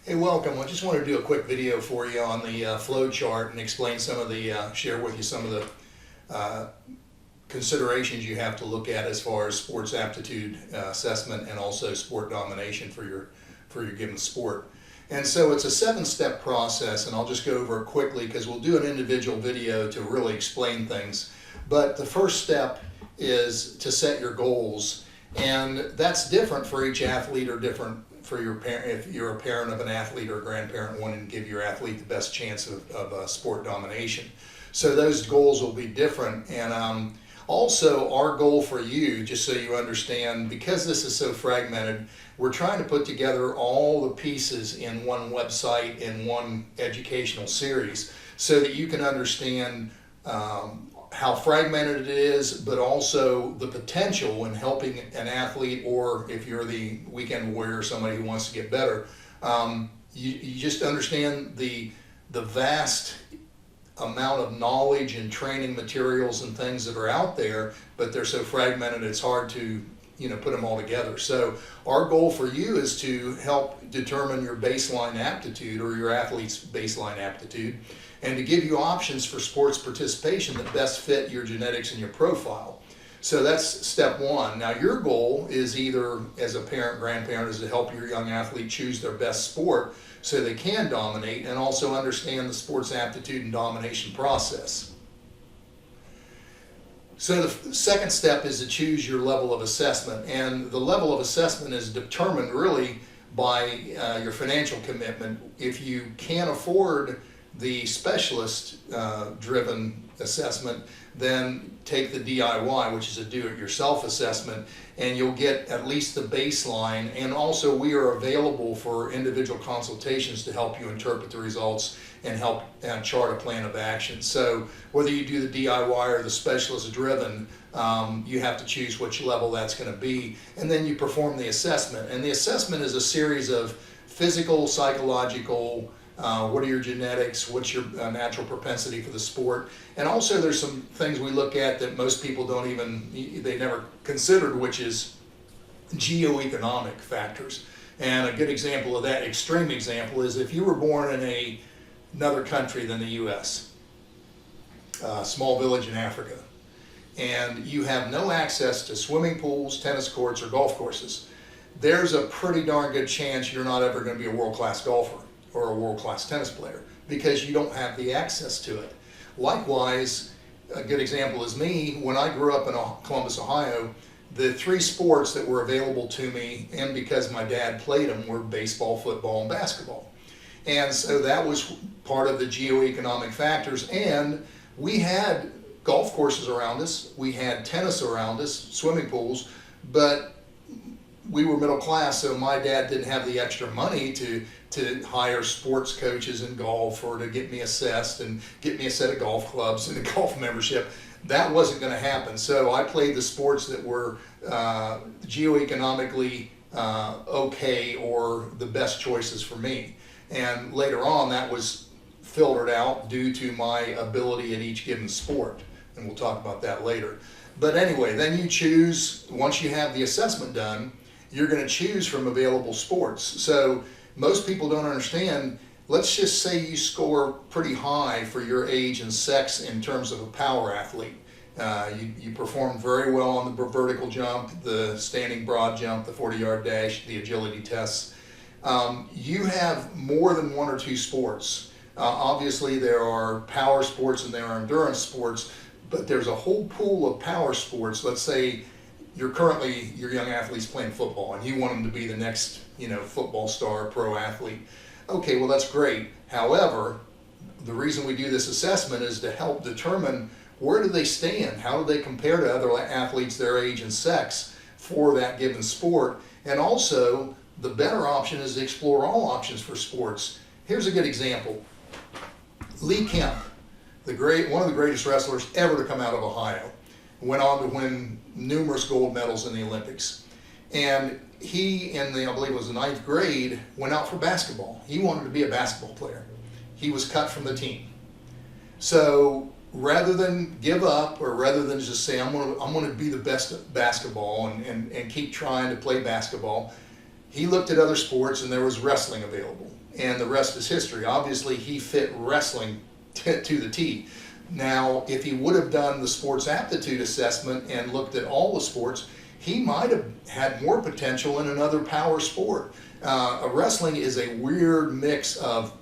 Hey, welcome. I just want to do a quick video for you on the flow chart and explain some of the, share with you some of the considerations you have to look at as far as sports aptitude assessment and also sport domination for your given sport. And so it's a 7-step process, and I'll just go over it quickly because we'll do an individual video to really explain things. But the first step is to set your goals, and that's different for each athlete or different for your parent. If you're a parent of an athlete or a grandparent wanting to give your athlete the best chance of sport domination. So those goals will be different. And also our goal for you, just so you understand, because this is so fragmented, we're trying to put together all the pieces in one website, in one educational series, so that you can understand how fragmented it is, but also the potential in helping an athlete, or if you're the weekend warrior, somebody who wants to get better, you just understand the vast amount of knowledge and training materials and things that are out there, but they're so fragmented it's hard to put them all together. So our goal for you is to help determine your baseline aptitude, or your athlete's baseline aptitude, and to give you options for sports participation that best fit your genetics and your profile. So that's step one. Now your goal is either as a parent, grandparent, is to help your young athlete choose their best sport so they can dominate, and also understand the sports aptitude and domination process. So the second step is to choose your level of assessment, and the level of assessment is determined really by your financial commitment. If you can't afford the specialist driven assessment, then take the DIY, which is a do-it-yourself assessment, and you'll get at least the baseline. And also we are available for individual consultations to help you interpret the results and help chart a plan of action. So whether you do the DIY or the specialist driven, you have to choose which level that's going to be, and then you perform the assessment. And the assessment is a series of physical, psychological, what are your genetics, what's your natural propensity for the sport, and also there's some things we look at that most people they never considered, which is geoeconomic factors. And a good example of that, extreme example, is if you were born in another country than the US, a small village in Africa, and you have no access to swimming pools, tennis courts, or golf courses, there's a pretty darn good chance you're not ever going to be a world-class golfer or a world-class tennis player, because you don't have the access to it. Likewise, a good example is me. When I grew up in Columbus, Ohio, the 3 sports that were available to me, and because my dad played them, were baseball, football, and basketball. And so that was part of the geoeconomic factors. And we had golf courses around us, we had tennis around us, swimming pools, but we were middle class, so my dad didn't have the extra money to hire sports coaches in golf, or to get me assessed and get me a set of golf clubs and a golf membership. That wasn't going to happen. So I played the sports that were geoeconomically okay, or the best choices for me. And later on, that was filtered out due to my ability at each given sport, and we'll talk about that later. But anyway, then you choose, once you have the assessment done, you're going to choose from available sports. So most people don't understand, let's just say you score pretty high for your age and sex in terms of a power athlete. You perform very well on the vertical jump, the standing broad jump, the 40-yard dash, the agility tests. You have more than 1 or 2 sports. Obviously there are power sports and there are endurance sports, but there's a whole pool of power sports. Let's say your young athlete's playing football and you want him to be the next football star, pro athlete. Okay, well that's great. However, the reason we do this assessment is to help determine where do they stand, how do they compare to other athletes their age and sex for that given sport. And also the better option is to explore all options for sports. Here's a good example. Lee Kemp, one of the greatest wrestlers ever to come out of Ohio, went on to win numerous gold medals in the Olympics. And he, I believe it was the 9th grade, went out for basketball. He wanted to be a basketball player. He was cut from the team. So rather than give up, or rather than just say, I'm going to be the best at basketball and keep trying to play basketball, he looked at other sports and there was wrestling available, and the rest is history. Obviously, he fit wrestling to the T. Now, if he would have done the sports aptitude assessment and looked at all the sports, he might have had more potential in another power sport. Wrestling is a weird mix of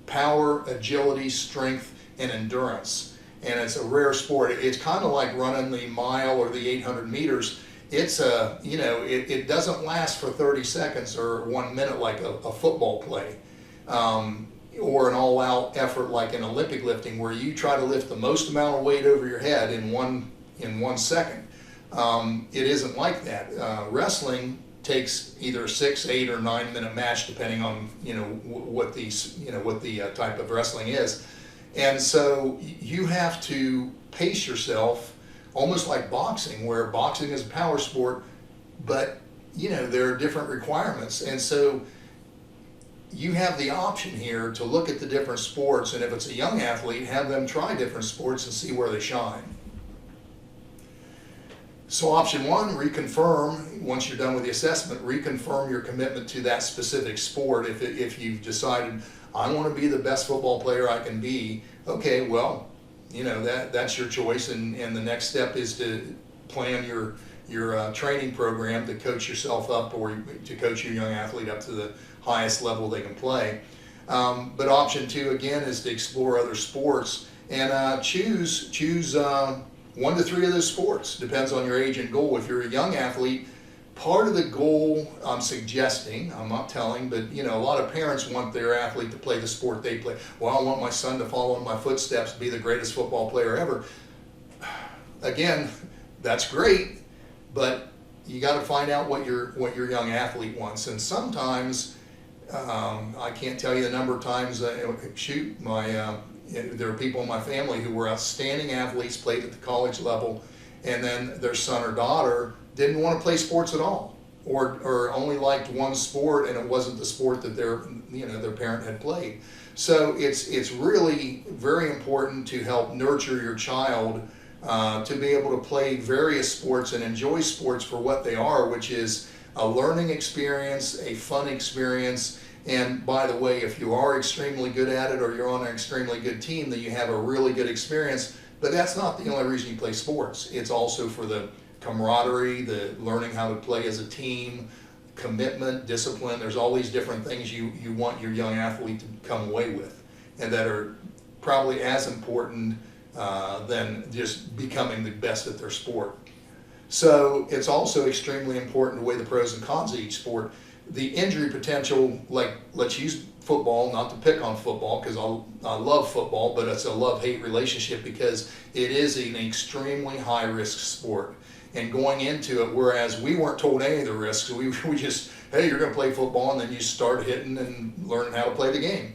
power, agility, strength, and endurance. And it's a rare sport. It's kind of like running the mile or the 800 meters. It's it doesn't last for 30 seconds or 1 minute like a football play. Or an all-out effort like in Olympic lifting, where you try to lift the most amount of weight over your head in one second. It isn't like that. Wrestling takes either a 6, 8, or 9 minute match, depending on what the type of wrestling is, and so you have to pace yourself, almost like boxing, where boxing is a power sport, but there are different requirements, and so you have the option here to look at the different sports, and if it's a young athlete, have them try different sports and see where they shine. So option one, reconfirm, once you're done with the assessment, reconfirm your commitment to that specific sport. If you've decided, I want to be the best football player I can be, okay, well, that's your choice, and the next step is to plan your training program to coach yourself up, or to coach your young athlete up to the highest level they can play. But option two, again, is to explore other sports and choose 1 to 3 of those sports. Depends on your age and goal. If you're a young athlete, part of the goal I'm suggesting, I'm not telling, but a lot of parents want their athlete to play the sport they play. Well, I want my son to follow in my footsteps, be the greatest football player ever. Again, that's great, but you got to find out what your young athlete wants. And sometimes, I can't tell you the number of times, there are people in my family who were outstanding athletes, played at the college level, and then their son or daughter didn't want to play sports at all, or only liked one sport, and it wasn't the sport that their parent had played. So it's really very important to help nurture your child to be able to play various sports and enjoy sports for what they are, which is a learning experience, a fun experience. And by the way, if you are extremely good at it, or you're on an extremely good team, then you have a really good experience. But that's not the only reason you play sports. It's also for the camaraderie, the learning how to play as a team, commitment, discipline. There's all these different things you want your young athlete to come away with, and that are probably as important than just becoming the best at their sport. So it's also extremely important to weigh the pros and cons of each sport. The injury potential, like let's use football, not to pick on football, because I love football, but it's a love-hate relationship because it is an extremely high-risk sport. And going into it, whereas we weren't told any of the risks, we just, hey, you're going to play football, and then you start hitting and learning how to play the game.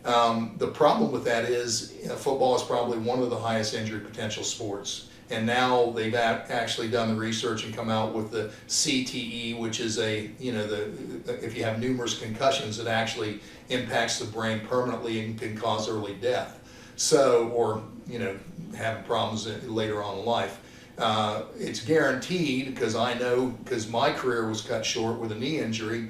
The problem with that is football is probably one of the highest injury potential sports. And now they've actually done the research and come out with the CTE, which is if you have numerous concussions, it actually impacts the brain permanently and can cause early death. So, or having problems later on in life. It's guaranteed, because I know, because my career was cut short with a knee injury.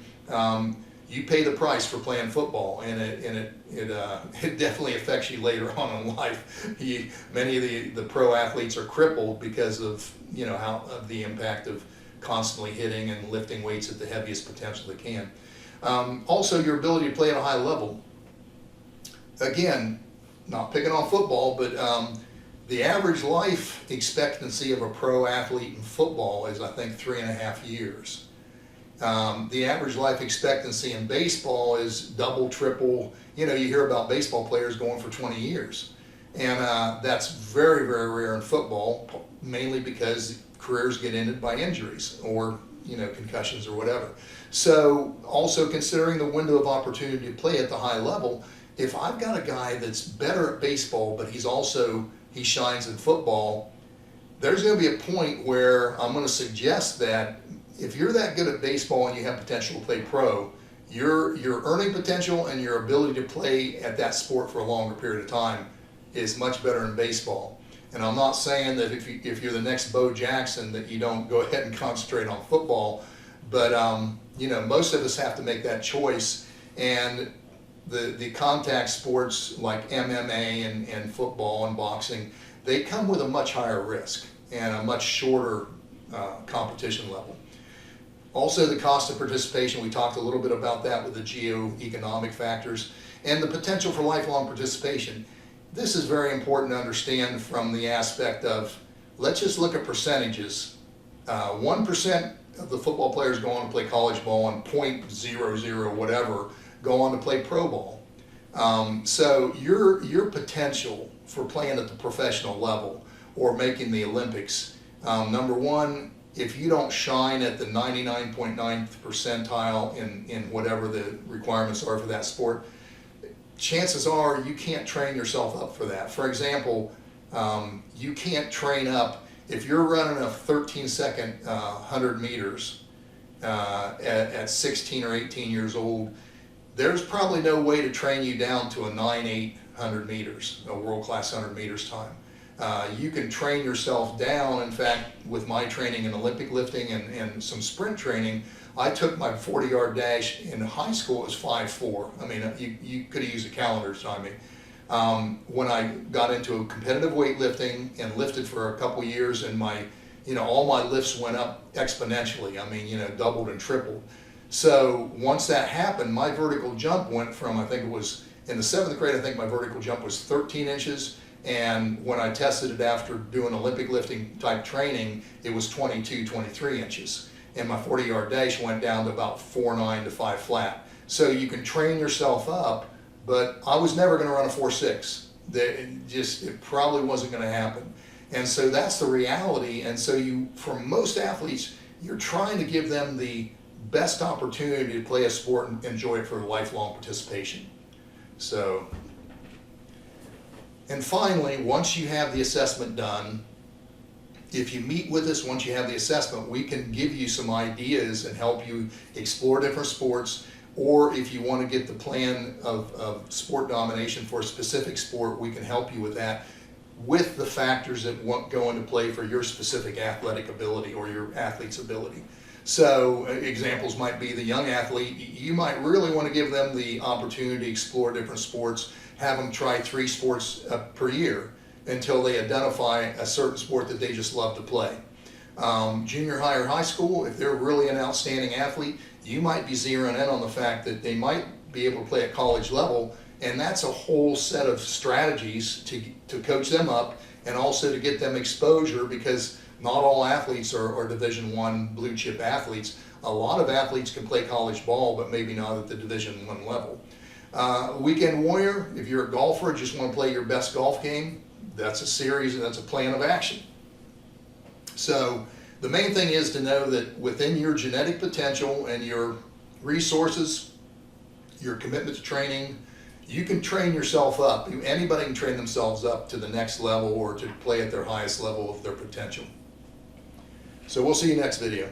You pay the price for playing football, and it definitely affects you later on in life. Many of the pro athletes are crippled because of of the impact of constantly hitting and lifting weights at the heaviest potential they can. Also, your ability to play at a high level. Again, not picking on football, but the average life expectancy of a pro athlete in football is, I think, 3.5 years. The average life expectancy in baseball is double, triple. You hear about baseball players going for 20 years. And that's very, very rare in football, mainly because careers get ended by injuries or, concussions or whatever. So also considering the window of opportunity to play at the high level, if I've got a guy that's better at baseball, but he shines in football, there's going to be a point where I'm going to suggest that if you're that good at baseball and you have potential to play pro, your earning potential and your ability to play at that sport for a longer period of time is much better in baseball. And I'm not saying that if you're the next Bo Jackson that you don't go ahead and concentrate on football, But you know, most of us have to make that choice, and the contact sports like MMA and football and boxing, they come with a much higher risk and a much shorter competition level. Also, the cost of participation, we talked a little bit about that with the geo-economic factors, and the potential for lifelong participation. This is very important to understand from the aspect of, let's just look at percentages. 1% of the football players go on to play college ball, and 0.00 whatever go on to play pro ball. So your potential for playing at the professional level or making the Olympics, number one, if you don't shine at the 99.9th percentile in whatever the requirements are for that sport, chances are you can't train yourself up for that. For example, you can't train up, if you're running a 13-second 100 meters at 16 or 18 years old, there's probably no way to train you down to a 9.8 100 meters, a world-class 100 meters time. You can train yourself down. In fact, with my training in Olympic lifting and some sprint training, I took my 40-yard dash in high school. It was 5.4. I mean, you could have used a calendar to time me. When I got into competitive weightlifting and lifted for a couple years, and all my lifts went up exponentially. I mean, doubled and tripled. So once that happened, my vertical jump went from, I think it was in the 7th grade, I think my vertical jump was 13 inches. And when I tested it after doing Olympic lifting type training, it was 22, 23 inches. And my 40-yard dash went down to about 4.9 to 5 flat. So you can train yourself up, but I was never going to run a 4.6. It probably wasn't going to happen. And so that's the reality. And so for most athletes, you're trying to give them the best opportunity to play a sport and enjoy it for lifelong participation. So, and finally, once you have the assessment done, if you meet with us, once you have the assessment, we can give you some ideas and help you explore different sports. Or if you want to get the plan of sport domination for a specific sport, we can help you with that, with the factors that won't go into play for your specific athletic ability or your athlete's ability. So examples might be the young athlete. You might really want to give them the opportunity to explore different sports, have them try 3 sports per year until they identify a certain sport that they just love to play. Junior high or high school, if they're really an outstanding athlete, you might be zeroing in on the fact that they might be able to play at college level, and that's a whole set of strategies to coach them up and also to get them exposure, because not all athletes are Division I blue chip athletes. A lot of athletes can play college ball, but maybe not at the Division I level. Weekend warrior, if you're a golfer, just want to play your best golf game, that's a series, that's a plan of action. So the main thing is to know that within your genetic potential and your resources, your commitment to training, you can train yourself up. Anybody can train themselves up to the next level or to play at their highest level of their potential. So we'll see you next video.